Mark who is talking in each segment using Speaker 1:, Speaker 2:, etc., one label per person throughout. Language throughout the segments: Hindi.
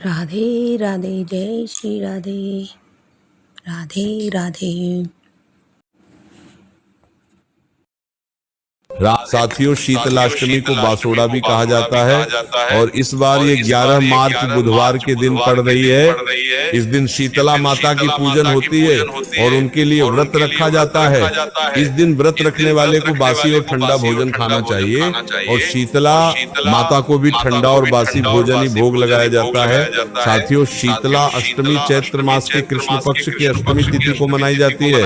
Speaker 1: राधे राधे जय श्री राधे। राधे राधे।
Speaker 2: साथियों, शीतलाष्टमी को बासोड़ा भी कहा जाता है और इस बार ये 11 मार्च बुधवार के दिन पड़ रही है। इस दिन शीतला माता की पूजन होती है और उनके लिए व्रत रखा जाता है। इस दिन व्रत रखने वाले को बासी और ठंडा भोजन खाना चाहिए और शीतला माता को भी ठंडा और बासी भोजन ही भोग लगाया जाता है। साथियों, शीतला अष्टमी चैत्र मास के कृष्ण पक्ष की अष्टमी तिथि को मनाई जाती है,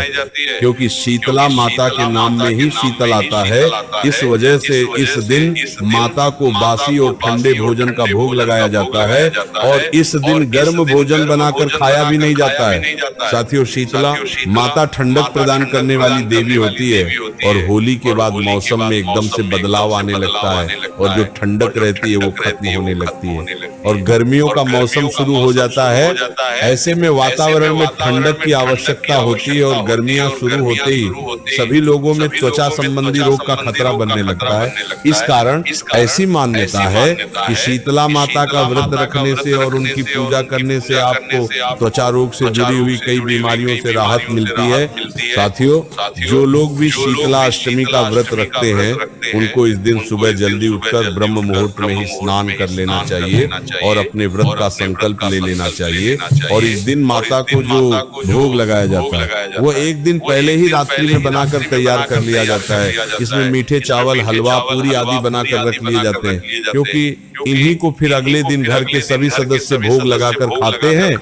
Speaker 2: क्योंकि शीतला माता के नाम में ही शीतल आता है। इस वजह से इस दिन माता को बासी और ठंडे भोजन का भोग लगाया जाता है और इस दिन गर्म भोजन बनाकर खाया भी नहीं जाता है। साथियों, शीतला माता ठंडक प्रदान करने वाली देवी होती है और होली के बाद मौसम में एकदम से बदलाव आने लगता है और जो ठंडक रहती है वो खत्म होने लगती है और गर्मियों का मौसम शुरू हो जाता है। ऐसे में वातावरण में ठंडक की आवश्यकता होती है और गर्मियां शुरू होते ही सभी लोगों में त्वचा संबंधी रोग का खतरा बनने लगता है। इस कारण ऐसी मान्यता है कि शीतला माता का व्रत रखने से और उनकी पूजा करने से आपको त्वचा रोग से जुड़ी हुई कई बीमारियों से राहत मिलती है। साथियों, जो लोग भी शीतला अष्टमी का व्रत रखते हैं उनको इस दिन सुबह जल्दी उठकर ब्रह्म मुहूर्त में ही स्नान कर लेना चाहिए और अपने व्रत का संकल्प ले लेना चाहिए। और इस दिन माता को जो भोग लगाया जाता है वो एक दिन पहले ही रात्रि में बनाकर तैयार कर लिया जाता है। इसमें मीठे चावल, हलवा, पूरी आदि बनाकर रख लिए जाते हैं, क्योंकि इन्हीं को फिर अगले दिन घर के सभी सदस्य भोग लगाकर खाते हैं।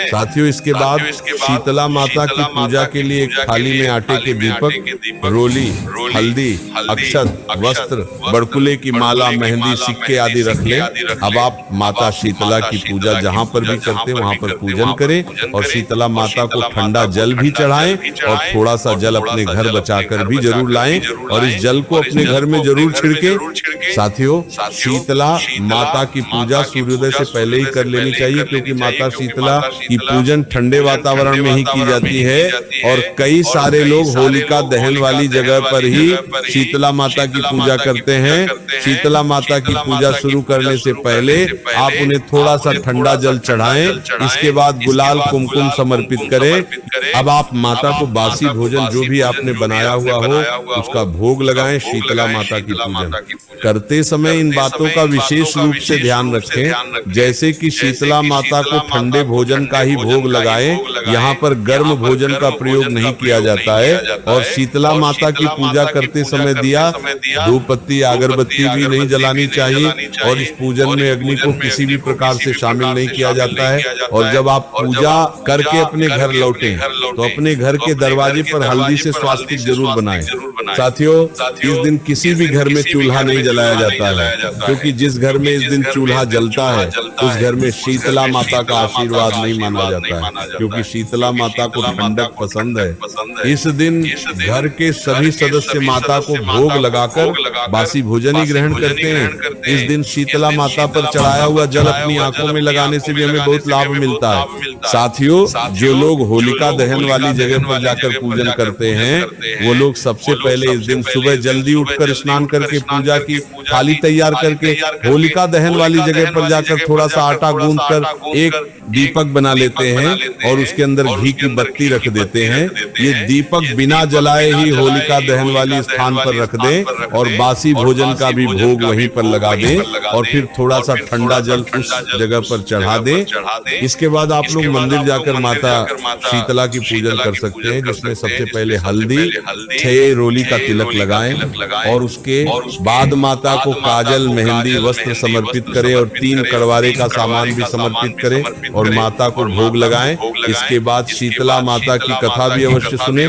Speaker 2: साथियों, इसके बाद शीतला माता की पूजा के लिए एक थाली में आटे के दीपक, रोली, हल्दी, अक्षत, वस्त्र, बड़कुले की माला, मेहंदी, सिक्के आदि रख लें। अब आप माता शीतला की पूजा जहां पर भी करते हैं वहां पर पूजन करें और शीतला माता को ठंडा जल भी चढ़ाएं और थोड़ा सा जल अपने घर बचाकर भी जरूर लाएं और इस जल को अपने घर में जरूर छिड़के। साथियों, शीतला माता की पूजा सूर्योदय से पहले ही कर लेनी चाहिए, क्योंकि माता शीतला की पूजन ठंडे वातावरण में ही की जाती है और कई सारे लोग होलिका दहन वाली जगह पर ही शीतला माता की पूजा करते हैं। शीतला माता की पूजा शुरू करने से पहले आप उन्हें थोड़ा सा ठंडा जल चढ़ाएं, इसके बाद गुलाल कुमकुम समर्पित करें। अब आप माता को बासी भोजन जो भी आपने बनाया हुआ हो उसका भोग लगाएं। शीतला माता की पूजन करते समय इन बातों का विशेष रूप से ध्यान रखें, जैसे कि शीतला माता को ठंडे भोजन का ही भोग लगाएं। यहाँ पर गर्म भोजन का प्रयोग नहीं किया जाता है और शीतला माता की पूजा करते समय दिया, धूप पत्ती, अगरबत्ती भी नहीं जलानी चाहिए और इस पूजन में अग्नि को किसी भी प्रकार से शामिल नहीं किया जाता है। और जब आप पूजा करके अपने घर लौटें तो अपने घर के दरवाजे पर हल्दी से स्वास्तिक जरूर बनाएं। साथियों, इस दिन किसी भी घर में चूल्हा नहीं जलाया जाता है, क्योंकि जिस घर में इस दिन चूल्हा जलता है उस घर में शीतला माता का आशीर्वाद नहीं माना जाता है, क्योंकि शीतला माता को ठंडक पसंद है। इस दिन घर के सभी सदस्य माता को भोग लगाकर बासी भोजन ही ग्रहण करते हैं। इस दिन शीतला माता पर चढ़ाया हुआ जल अपनी आंखों में लगाने से भी हमें बहुत लाभ मिलता है। साथियों, जो लोग होलिका दहन वाली जगह पर जाकर पूजन करते हैं वो लोग सबसे पहले इस दिन सुबह जल्दी उठकर स्नान करके पूजा की थाली तैयार करके होलिका दहन वाली जगह पर जाकर थोड़ा सा आटा गूंथकर एक दीपक बना लेते हैं और उसके अंदर घी की बत्ती रख देते हैं। ये दीपक बिना जलाए ही होलिका दहन वाली स्थान पर रख दें और बासी भोजन का भी भोग वहीं पर लगा दें और फिर थोड़ा सा ठंडा जल उस जगह पर चढ़ा दें। इसके बाद आप लोग मंदिर जाकर माता शीतला की पूजन कर सकते हैं, जिसमें सबसे पहले हल्दी, 6 रोली का तिलक लगाएं और उसके बाद माता को काजल, मेहंदी, वस्त्र समर्पित करें और 3 कड़वारे का सामान भी समर्पित करें और माता को भोग लगाएं। इसके बाद शीतला माता की कथा भी अवश्य सुने।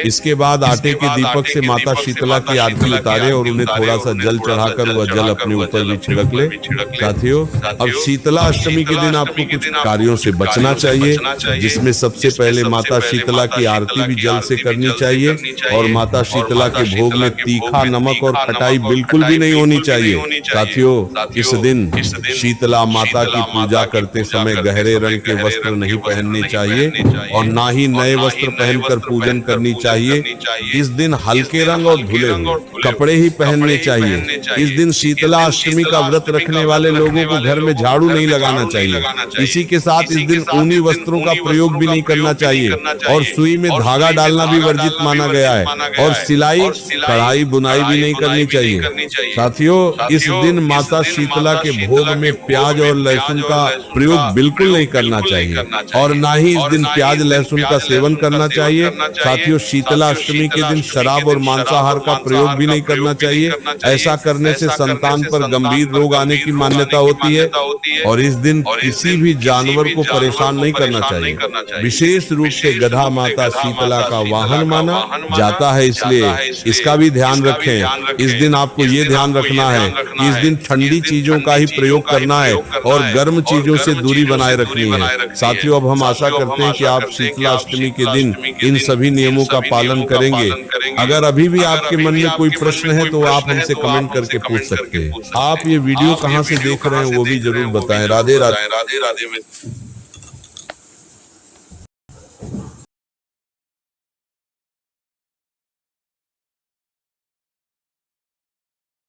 Speaker 2: इसके बाद आटे के दीपक से माता शीतला की आरती उतारें और उन्हें थोड़ा सा जल चढ़ाकर वह जल अपने ऊपर भी छिड़क ले। साथियों, अब शीतला अष्टमी के दिन आपको कुछ कार्यों से बचना चाहिए, जिसमें सबसे पहले माता शीतला की आरती भी जल से करनी चाहिए और माता शीतला के भोग में तीखा, नमक और खटाई बिल्कुल भी नहीं होनी चाहिए। साथियों, इस दिन शीतला माता की पूजा करते समय गहरे रंग के वस्त्र नहीं पहनने चाहिए और ना ही नए वस्त्र पहनकर पूजन करनी चाहिए। इस दिन हल्के रंग और धुले हुए कपड़े ही पहनने चाहिए। इस दिन शीतला अष्टमी का व्रत रखने वाले लोगों को घर में झाड़ू नहीं लगाना चाहिए। इसी के साथ इस दिन ऊनी वस्त्रों का प्रयोग भी नहीं करना चाहिए और सुई में धागा डालना भी वर्जित माना गया है और सिलाई कढ़ाई बुनाई भी नहीं करनी चाहिए। साथियों, इस दिन माता शीतला के भोग में प्याज और लहसुन का प्रयोग बिल्कुल नहीं करना चाहिए और ना ही इस दिन प्याज लहसुन का सेवन करना चाहिए। साथियों, शीतला अष्टमी के दिन शराब और मांसाहार का प्रयोग भी नहीं करना चाहिए। ऐसा करने से संतान पर गंभीर रोग आने की मान्यता होती है और इस दिन किसी भी जानवर को परेशान नहीं करना चाहिए। विशेष रूप से गधा माता शीतला का वाहन माना जाता है, इसलिए इसका भी ध्यान रखें। इस दिन आपको ये ध्यान रखना है कि इस दिन ठंडी चीजों का ही प्रयोग करना है और गर्म चीजों से दूरी बनाए रखनी है। साथियों, अब हम आशा करते हैं कि आप शीतला अष्टमी के दिन इन सभी नियमों का पालन करेंगे। अगर अभी भी आपके मन में कोई प्रश्न है तो आप हमसे कमेंट करके पूछ सकते हैं। आप ये वीडियो कहाँ से देख रहे हैं वो भी जरूर बताएं। राधे राधे।